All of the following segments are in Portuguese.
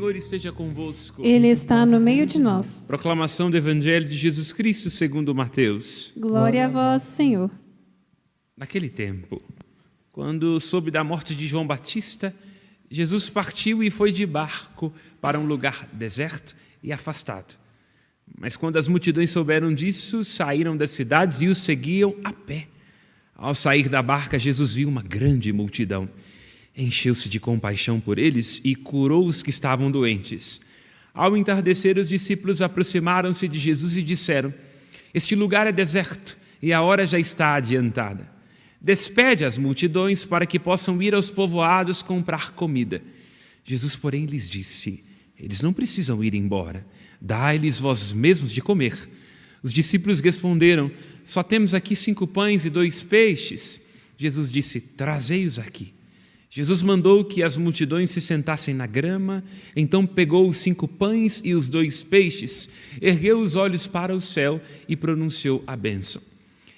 Senhor esteja convosco. Ele está no meio de nós. Proclamação do Evangelho de Jesus Cristo segundo Mateus. Glória a vós, Senhor. Naquele tempo, quando soube da morte de João Batista, Jesus partiu e foi de barco para um lugar deserto e afastado. Mas quando as multidões souberam disso, saíram das cidades e o seguiam a pé. Ao sair da barca, Jesus viu uma grande multidão. Encheu-se de compaixão por eles e curou os que estavam doentes. Ao entardecer, os discípulos aproximaram-se de Jesus e disseram: Este lugar é deserto e a hora já está adiantada. Despede as multidões para que possam ir aos povoados comprar comida. Jesus, porém, lhes disse: Eles não precisam ir embora. Dai-lhes vós mesmos de comer. Os discípulos responderam: Só temos aqui 5 pães e 2 peixes. Jesus disse: Trazei-os aqui. Jesus mandou que as multidões se sentassem na grama, então pegou os 5 pães e os 2 peixes, ergueu os olhos para o céu e pronunciou a bênção.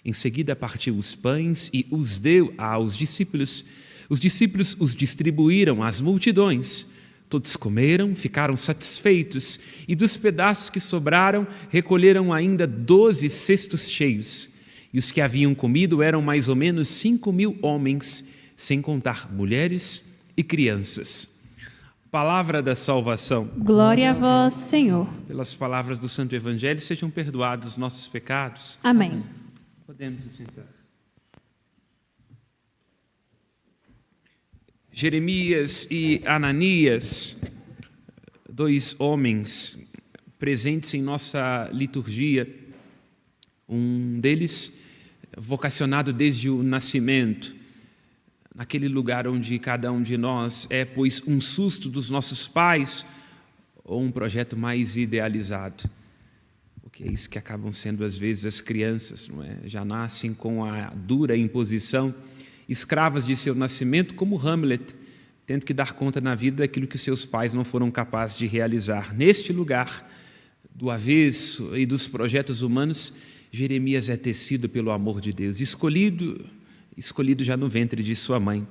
Em seguida partiu os pães e os deu aos discípulos. Os discípulos os distribuíram às multidões. Todos comeram, ficaram satisfeitos, e dos pedaços que sobraram, recolheram ainda 12 cestos cheios. E os que haviam comido eram mais ou menos 5.000 homens, sem contar mulheres e crianças. Palavra da salvação. Glória a vós, Senhor. Pelas palavras do Santo Evangelho, sejam perdoados nossos pecados. Amém. Podemos nos sentar. Jeremias e Ananias, 2 homens presentes em nossa liturgia, um deles vocacionado desde o nascimento, naquele lugar onde cada um de nós é, pois, um susto dos nossos pais ou um projeto mais idealizado. Porque é isso que acabam sendo, às vezes, as crianças, não é? Já nascem com a dura imposição, escravas de seu nascimento, como Hamlet, tendo que dar conta na vida daquilo que seus pais não foram capazes de realizar. Neste lugar, do avesso e dos projetos humanos, Jeremias é tecido pelo amor de Deus, escolhido já no ventre de sua mãe.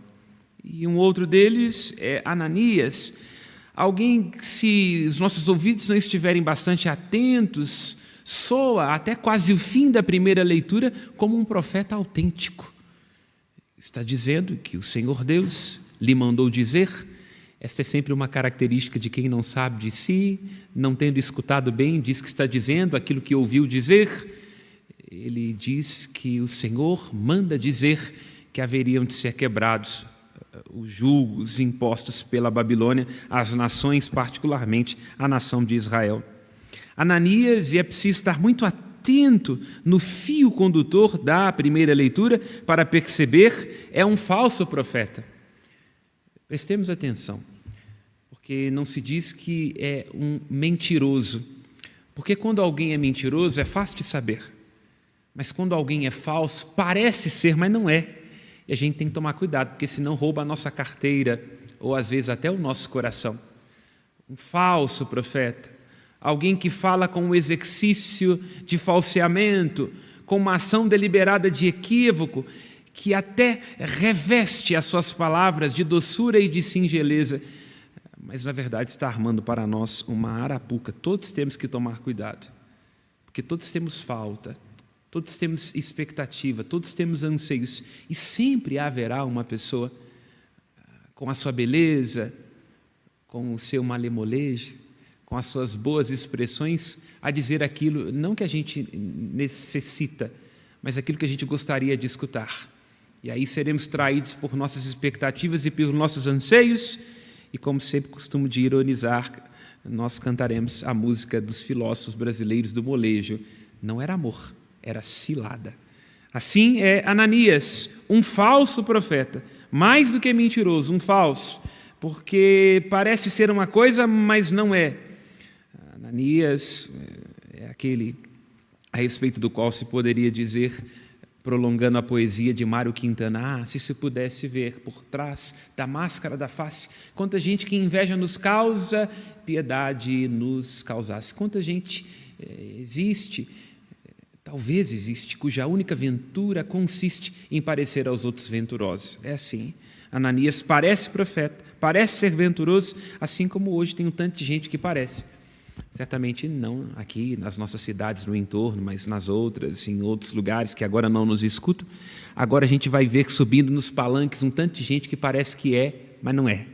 E um outro deles é Ananias, alguém que, se os nossos ouvidos não estiverem bastante atentos, soa até quase o fim da primeira leitura como um profeta autêntico. Está dizendo que o Senhor Deus lhe mandou dizer. Esta é sempre uma característica de quem não sabe de si, não tendo escutado bem, diz que está dizendo aquilo que ouviu dizer. Ele diz que o Senhor manda dizer que haveriam de ser quebrados os julgos impostos pela Babilônia às nações, particularmente a nação de Israel. Ananias, e é preciso estar muito atento no fio condutor da primeira leitura para perceber, é um falso profeta. Prestemos atenção, porque não se diz que é um mentiroso, porque quando alguém é mentiroso é fácil de saber, mas quando alguém é falso, parece ser, mas não é. E a gente tem que tomar cuidado, porque senão rouba a nossa carteira, ou às vezes até o nosso coração. Um falso profeta, alguém que fala com um exercício de falseamento, com uma ação deliberada de equívoco, que até reveste as suas palavras de doçura e de singeleza, mas na verdade está armando para nós uma arapuca. Todos temos que tomar cuidado, porque todos temos falta, todos temos expectativa, todos temos anseios, e sempre haverá uma pessoa com a sua beleza, com o seu malemolejo, com as suas boas expressões, a dizer aquilo, não que a gente necessita, mas aquilo que a gente gostaria de escutar. E aí seremos traídos por nossas expectativas e por nossos anseios, e como sempre costumo de ironizar, nós cantaremos a música dos filósofos brasileiros do molejo. Não era amor, era cilada. Assim é Ananias, um falso profeta, mais do que mentiroso, um falso, porque parece ser uma coisa, mas não é. Ananias é aquele a respeito do qual se poderia dizer, prolongando a poesia de Mário Quintana, se se pudesse ver por trás da máscara da face, quanta gente que inveja nos causa, piedade nos causasse. Quanta gente existe, talvez existe, cuja única ventura consiste em parecer aos outros venturosos. É assim. Ananias parece profeta, parece ser venturoso, assim como hoje tem um tanto de gente que parece. Certamente não aqui nas nossas cidades no entorno, mas nas outras, em outros lugares que agora não nos escutam. Agora a gente vai ver subindo nos palanques um tanto de gente que parece que é, mas não é.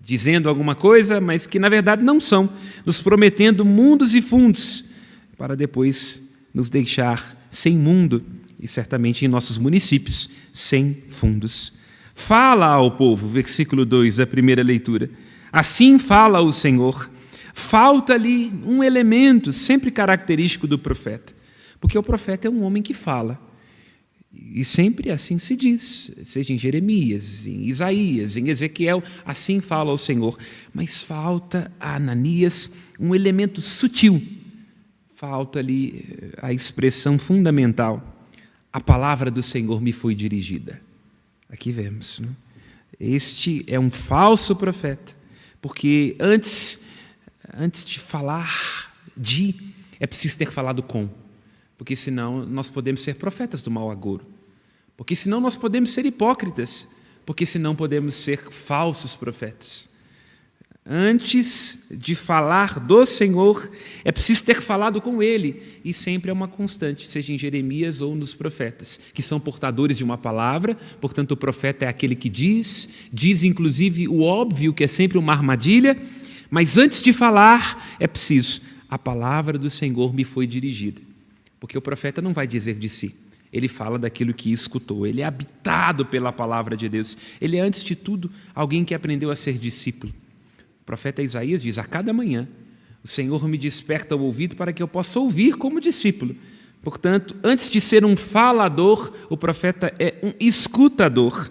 Dizendo alguma coisa, mas que na verdade não são, nos prometendo mundos e fundos, para depois nos deixar sem mundo e certamente em nossos municípios sem fundos. Fala ao povo, versículo 2 da primeira leitura. Assim fala o Senhor. Falta-lhe um elemento sempre característico do profeta, porque o profeta é um homem que fala. E sempre assim se diz, seja em Jeremias, em Isaías, em Ezequiel, assim fala o Senhor. Mas falta a Ananias um elemento sutil, falta-lhe a expressão fundamental. A palavra do Senhor me foi dirigida. Aqui vemos, né? Este é um falso profeta, porque antes de falar é preciso ter falado com. Porque senão nós podemos ser profetas do mau agouro. Porque senão nós podemos ser hipócritas. Porque senão podemos ser falsos profetas. Antes de falar do Senhor, é preciso ter falado com Ele. E sempre é uma constante, seja em Jeremias ou nos profetas, que são portadores de uma palavra. Portanto, o profeta é aquele que diz inclusive o óbvio, que é sempre uma armadilha. Mas antes de falar, é preciso, a palavra do Senhor me foi dirigida. Porque o profeta não vai dizer de si, ele fala daquilo que escutou, ele é habitado pela palavra de Deus. Ele é, antes de tudo, alguém que aprendeu a ser discípulo. O profeta Isaías diz, a cada manhã, o Senhor me desperta o ouvido para que eu possa ouvir como discípulo. Portanto, antes de ser um falador, o profeta é um escutador.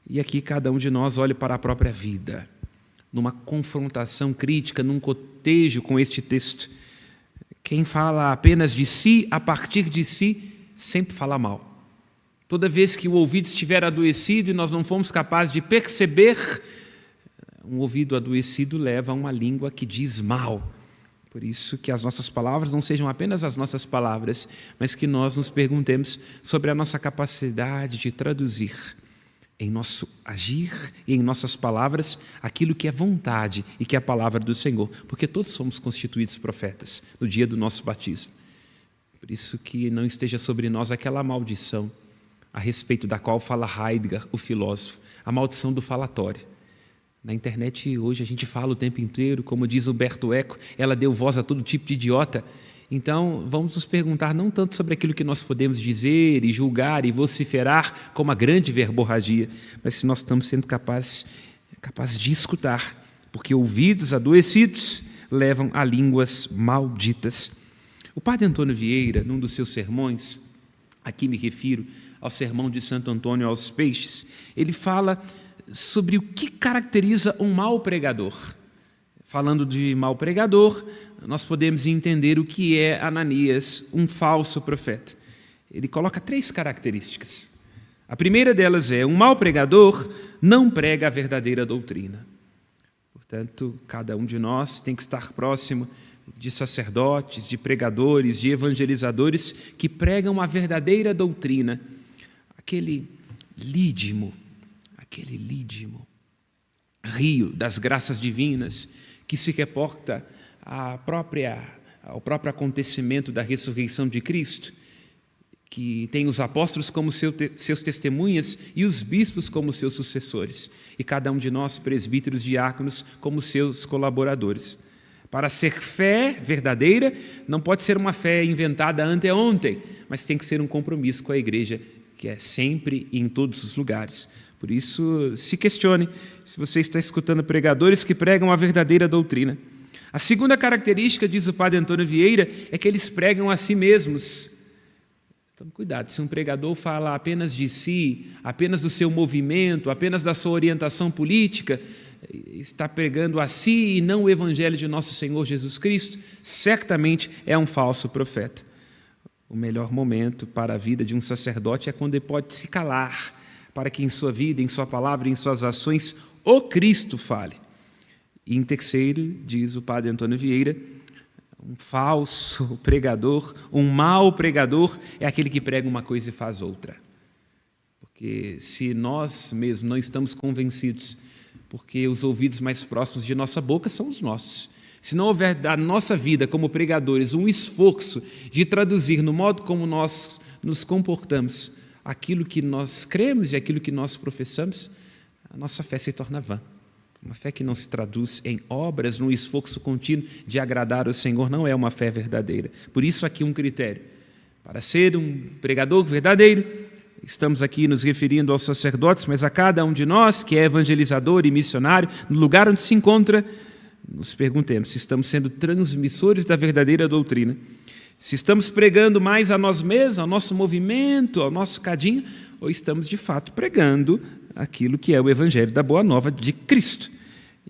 E aqui cada um de nós olha para a própria vida, numa confrontação crítica, num cotejo com este texto. Quem fala apenas de si, a partir de si, sempre fala mal. Toda vez que o ouvido estiver adoecido e nós não fomos capazes de perceber, um ouvido adoecido leva a uma língua que diz mal. Por isso que as nossas palavras não sejam apenas as nossas palavras, mas que nós nos perguntemos sobre a nossa capacidade de traduzir em nosso agir e em nossas palavras aquilo que é vontade e que é a palavra do Senhor, porque todos somos constituídos profetas no dia do nosso batismo. Por isso que não esteja sobre nós aquela maldição a respeito da qual fala Heidegger, o filósofo, a maldição do falatório. Na internet hoje a gente fala o tempo inteiro, como diz Humberto Eco, ela deu voz a todo tipo de idiota. Então, vamos nos perguntar não tanto sobre aquilo que nós podemos dizer e julgar e vociferar como a grande verborragia, mas se nós estamos sendo capazes de escutar, porque ouvidos adoecidos levam a línguas malditas. O padre Antônio Vieira, num dos seus sermões, aqui me refiro ao sermão de Santo Antônio aos Peixes, ele fala sobre o que caracteriza um mau pregador. Falando de mau pregador, nós podemos entender o que é Ananias, um falso profeta. Ele coloca 3 características. A primeira delas é, um mau pregador não prega a verdadeira doutrina. Portanto, cada um de nós tem que estar próximo de sacerdotes, de pregadores, de evangelizadores que pregam a verdadeira doutrina. Aquele lídimo, rio das graças divinas que se reporta ao próprio acontecimento da ressurreição de Cristo, que tem os apóstolos como seus testemunhas e os bispos como seus sucessores, e cada um de nós, presbíteros, diáconos, como seus colaboradores. Para ser fé verdadeira, não pode ser uma fé inventada anteontem, mas tem que ser um compromisso com a igreja, que é sempre e em todos os lugares. Por isso, se questione se você está escutando pregadores que pregam a verdadeira doutrina. A segunda característica, diz o padre Antônio Vieira, é que eles pregam a si mesmos. Então, cuidado, se um pregador fala apenas de si, apenas do seu movimento, apenas da sua orientação política, está pregando a si e não o evangelho de nosso Senhor Jesus Cristo, certamente é um falso profeta. O melhor momento para a vida de um sacerdote é quando ele pode se calar, para que em sua vida, em sua palavra, em suas ações, o Cristo fale. E em terceiro, diz o padre Antônio Vieira, Um falso pregador, um mau pregador é aquele que prega uma coisa e faz outra. Porque se nós mesmos não estamos convencidos, porque os ouvidos mais próximos de nossa boca são os nossos. Se não houver da nossa vida como pregadores um esforço de traduzir no modo como nós nos comportamos aquilo que nós cremos e aquilo que nós professamos, a nossa fé se torna vã. Uma fé que não se traduz em obras, num esforço contínuo de agradar o Senhor, não é uma fé verdadeira. Por isso aqui um critério. Para ser um pregador verdadeiro, estamos aqui nos referindo aos sacerdotes, mas a cada um de nós que é evangelizador e missionário, no lugar onde se encontra, nos perguntemos se estamos sendo transmissores da verdadeira doutrina, se estamos pregando mais a nós mesmos, ao nosso movimento, ao nosso cadinho, ou estamos de fato pregando aquilo que é o evangelho da boa nova de Cristo.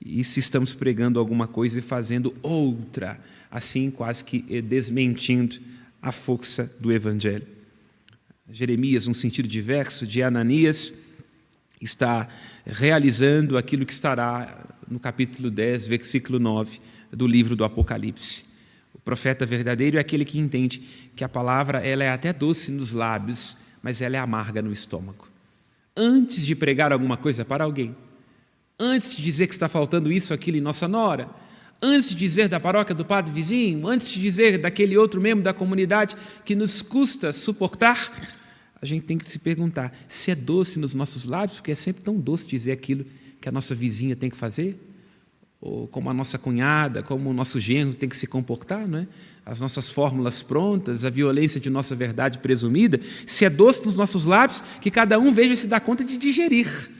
E se estamos pregando alguma coisa e fazendo outra, assim quase que desmentindo a força do evangelho. Jeremias, num sentido diverso de Ananias, está realizando aquilo que estará no capítulo 10, versículo 9 do livro do Apocalipse. O profeta verdadeiro é aquele que entende que a palavra ela é até doce nos lábios, mas ela é amarga no estômago. Antes de pregar alguma coisa para alguém, antes de dizer que está faltando isso, aquilo em nossa nora, antes de dizer da paróquia do padre vizinho, antes de dizer daquele outro membro da comunidade que nos custa suportar, a gente tem que se perguntar se é doce nos nossos lábios, porque é sempre tão doce dizer aquilo que a nossa vizinha tem que fazer, ou como a nossa cunhada, como o nosso genro tem que se comportar, não é? As nossas fórmulas prontas, a violência de nossa verdade presumida, se é doce nos nossos lábios, que cada um veja se dá conta de digerir.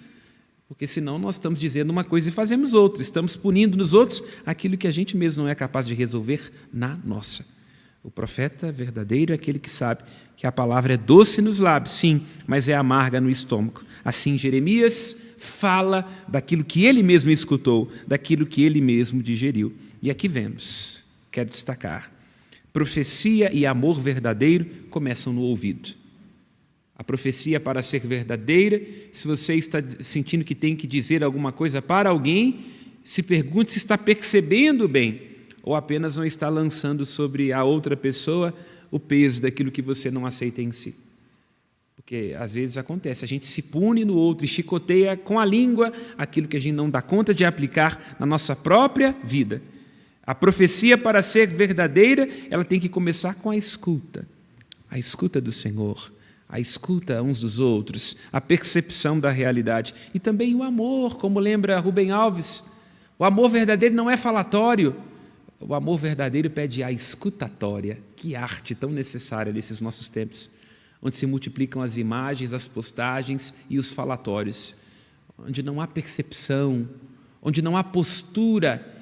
Porque senão nós estamos dizendo uma coisa e fazemos outra, estamos punindo nos outros aquilo que a gente mesmo não é capaz de resolver na nossa. O profeta verdadeiro é aquele que sabe que a palavra é doce nos lábios, sim, mas é amarga no estômago. Assim Jeremias fala daquilo que ele mesmo escutou, daquilo que ele mesmo digeriu. E aqui vemos, quero destacar, profecia e amor verdadeiro começam no ouvido. A profecia, para ser verdadeira, se você está sentindo que tem que dizer alguma coisa para alguém, se pergunte se está percebendo bem ou apenas não está lançando sobre a outra pessoa o peso daquilo que você não aceita em si. Porque às vezes acontece, a gente se pune no outro e chicoteia com a língua aquilo que a gente não dá conta de aplicar na nossa própria vida. A profecia, para ser verdadeira, ela tem que começar com a escuta do Senhor, a escuta uns dos outros, a percepção da realidade e também o amor, como lembra Rubem Alves. O amor verdadeiro não é falatório, o amor verdadeiro pede a escutatória. Que arte tão necessária nesses nossos tempos, onde se multiplicam as imagens, as postagens e os falatórios, onde não há percepção, onde não há postura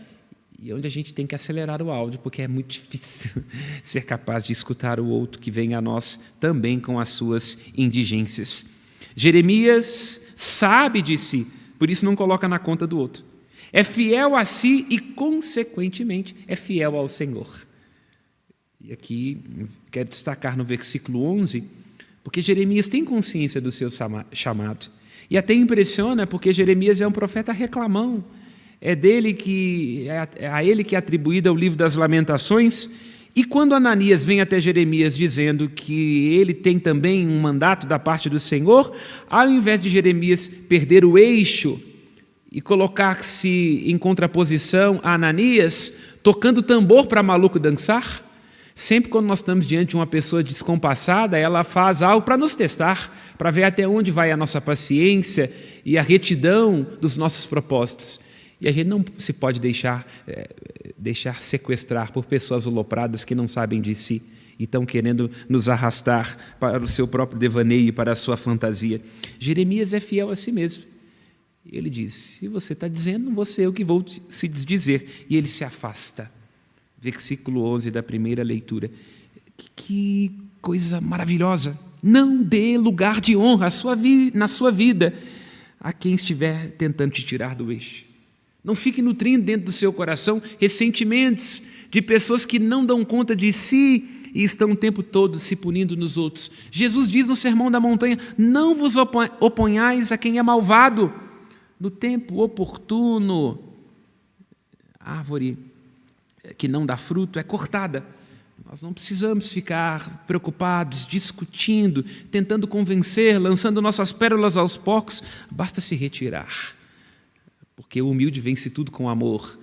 e onde a gente tem que acelerar o áudio, porque é muito difícil ser capaz de escutar o outro que vem a nós também com as suas indigências. Jeremias sabe de si, por isso não coloca na conta do outro. É fiel a si e, consequentemente, é fiel ao Senhor. E aqui quero destacar no versículo 11, porque Jeremias tem consciência do seu chamado. E até impressiona, porque Jeremias é um profeta reclamão. É a ele que é atribuída o livro das Lamentações. E quando Ananias vem até Jeremias dizendo que ele tem também um mandato da parte do Senhor, ao invés de Jeremias perder o eixo e colocar-se em contraposição a Ananias, tocando tambor para maluco dançar, sempre quando nós estamos diante de uma pessoa descompassada, ela faz algo para nos testar, para ver até onde vai a nossa paciência e a retidão dos nossos propósitos. E a gente não se pode deixar sequestrar por pessoas alopradas que não sabem de si e estão querendo nos arrastar para o seu próprio devaneio e para a sua fantasia. Jeremias é fiel a si mesmo. Ele diz, se você está dizendo, não vou ser eu que vou se desdizer. E ele se afasta. Versículo 11 da primeira leitura. Que coisa maravilhosa. Não dê lugar de honra na sua vida a quem estiver tentando te tirar do eixo. Não fique nutrindo dentro do seu coração ressentimentos de pessoas que não dão conta de si e estão o tempo todo se punindo nos outros. Jesus diz no Sermão da Montanha, não vos oponhais a quem é malvado. No tempo oportuno, a árvore que não dá fruto é cortada. Nós não precisamos ficar preocupados, discutindo, tentando convencer, lançando nossas pérolas aos porcos. Basta se retirar, porque o humilde vence tudo com amor.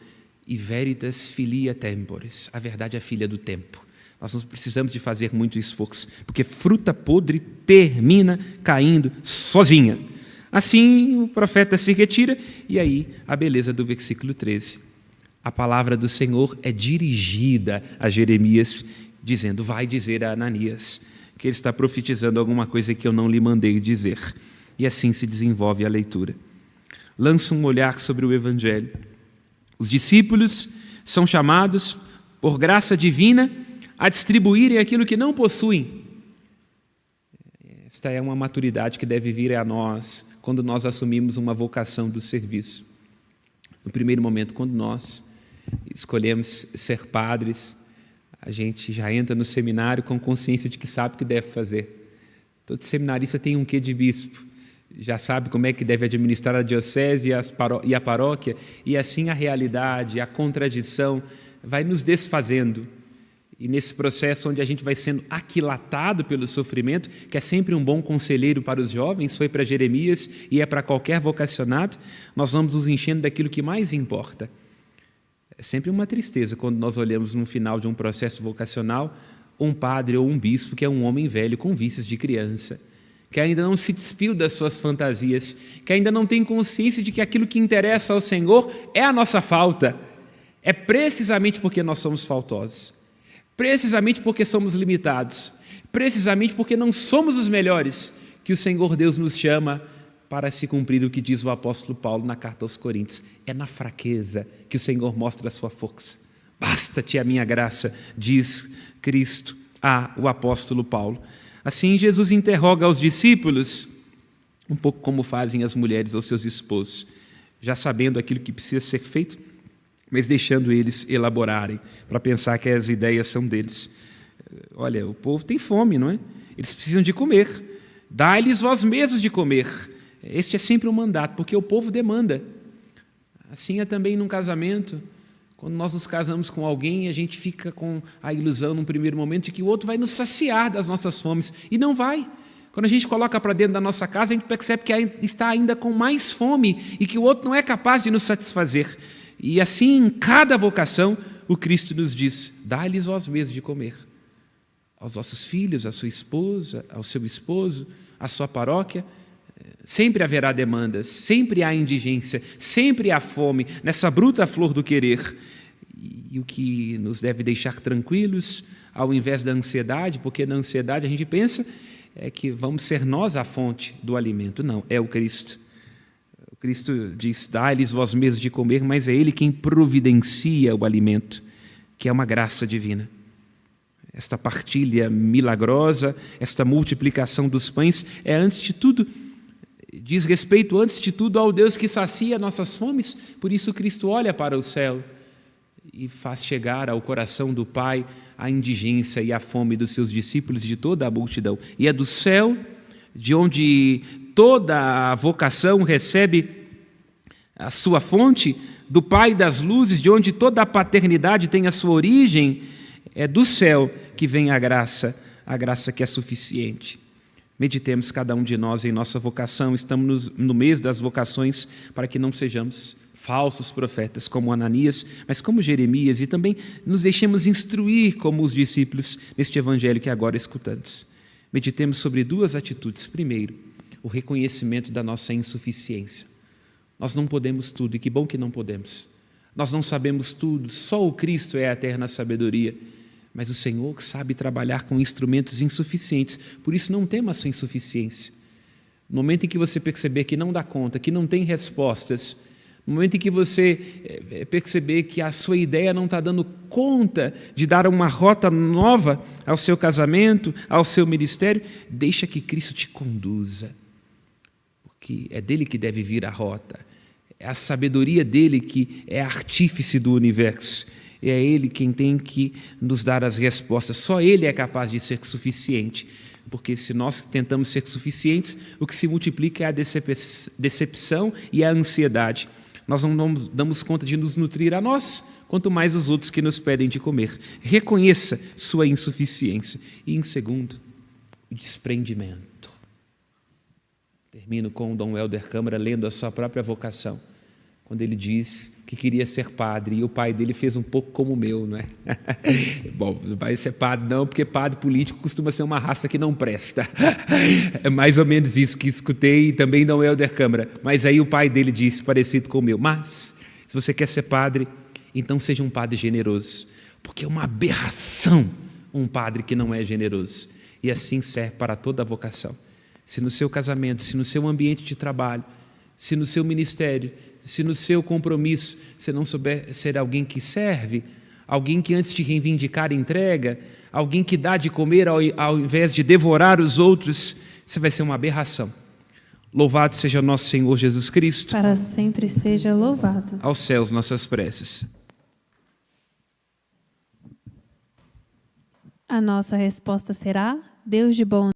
E veritas filia temporis, a verdade é filha do tempo. Nós não precisamos de fazer muito esforço, porque fruta podre termina caindo sozinha. Assim, o profeta se retira, e aí a beleza do versículo 13. A palavra do Senhor é dirigida a Jeremias, dizendo: vai dizer a Ananias que ele está profetizando alguma coisa que eu não lhe mandei dizer. E assim se desenvolve a leitura. Lança um olhar sobre o Evangelho. Os discípulos são chamados, por graça divina, a distribuírem aquilo que não possuem. Esta é uma maturidade que deve vir a nós quando nós assumimos uma vocação do serviço. No primeiro momento, quando nós escolhemos ser padres, a gente já entra no seminário com consciência de que sabe o que deve fazer. Todo seminarista tem um quê de bispo, já sabe como é que deve administrar a diocese e a paróquia, e assim a realidade, a contradição vai nos desfazendo. E nesse processo onde a gente vai sendo aquilatado pelo sofrimento, que é sempre um bom conselheiro para os jovens, foi para Jeremias e é para qualquer vocacionado, nós vamos nos enchendo daquilo que mais importa. É sempre uma tristeza quando nós olhamos no final de um processo vocacional um padre ou um bispo que é um homem velho com vícios de criança, que ainda não se despiu das suas fantasias, que ainda não tem consciência de que aquilo que interessa ao Senhor é a nossa falta. É precisamente porque nós somos faltosos, precisamente porque somos limitados, precisamente porque não somos os melhores, que o Senhor Deus nos chama para se cumprir o que diz o apóstolo Paulo na carta aos Coríntios. É na fraqueza que o Senhor mostra a sua força. Basta-te a minha graça, diz Cristo ao apóstolo Paulo. Assim, Jesus interroga aos discípulos, um pouco como fazem as mulheres aos seus esposos, já sabendo aquilo que precisa ser feito, mas deixando eles elaborarem, para pensar que as ideias são deles. Olha, o povo tem fome, não é? Eles precisam de comer. Dai-lhes vós mesmos de comer. Este é sempre um mandato, porque o povo demanda. Assim é também num casamento. Quando nós nos casamos com alguém, a gente fica com a ilusão, num primeiro momento, de que o outro vai nos saciar das nossas fomes. E não vai. Quando a gente coloca para dentro da nossa casa, a gente percebe que está ainda com mais fome e que o outro não é capaz de nos satisfazer. E assim, em cada vocação, o Cristo nos diz: dá-lhes vós mesmos de comer. Aos vossos filhos, à sua esposa, ao seu esposo, à sua paróquia. Sempre haverá demandas, sempre há indigência, sempre há fome, nessa bruta flor do querer. E o que nos deve deixar tranquilos, ao invés da ansiedade, porque na ansiedade a gente pensa é que vamos ser nós a fonte do alimento. Não, é o Cristo. O Cristo diz: dá-lhes vós mesmos de comer, mas é Ele quem providencia o alimento, que é uma graça divina. Esta partilha milagrosa, esta multiplicação dos pães é, antes de tudo, diz respeito, antes de tudo, ao Deus que sacia nossas fomes. Por isso Cristo olha para o céu e faz chegar ao coração do Pai a indigência e a fome dos seus discípulos e de toda a multidão. E é do céu, de onde toda a vocação recebe a sua fonte, do Pai das luzes, de onde toda a paternidade tem a sua origem, é do céu que vem a graça que é suficiente. Meditemos cada um de nós em nossa vocação. Estamos no mês das vocações, para que não sejamos falsos profetas como Ananias, mas como Jeremias, e também nos deixemos instruir como os discípulos neste evangelho que agora escutamos. Meditemos sobre duas atitudes. Primeiro, o reconhecimento da nossa insuficiência. Nós não podemos tudo, e que bom que não podemos. Nós não sabemos tudo, só o Cristo é a eterna sabedoria. Mas o Senhor sabe trabalhar com instrumentos insuficientes, por isso não tema a sua insuficiência. No momento em que você perceber que não dá conta, que não tem respostas, no momento em que você perceber que a sua ideia não está dando conta de dar uma rota nova ao seu casamento, ao seu ministério, deixa que Cristo te conduza, porque é dele que deve vir a rota, é a sabedoria dele que é artífice do universo. É Ele quem tem que nos dar as respostas. Só Ele é capaz de ser suficiente. Porque se nós tentamos ser suficientes, o que se multiplica é a decepção e a ansiedade. nós não damos conta de nos nutrir a nós, quanto mais os outros que nos pedem de comer. Reconheça sua insuficiência. E em segundo, o desprendimento. Termino com o Dom Helder Câmara lendo a sua própria vocação, quando ele diz que queria ser padre, e o pai dele fez um pouco como o meu, não é? Bom, não vai ser padre não, porque padre político costuma ser uma raça que não presta. É mais ou menos isso que escutei também Dom Helder Câmara. Mas aí o pai dele disse, parecido com o meu, mas se você quer ser padre, então seja um padre generoso, porque é uma aberração um padre que não é generoso. E assim serve para toda a vocação. Se no seu casamento, se no seu ambiente de trabalho, se no seu ministério, se no seu compromisso você não souber ser alguém que serve, alguém que antes de reivindicar entrega, alguém que dá de comer ao invés de devorar os outros, você vai ser uma aberração. Louvado seja nosso Senhor Jesus Cristo. Para sempre seja louvado. Aos céus nossas preces. A nossa resposta será: Deus de bom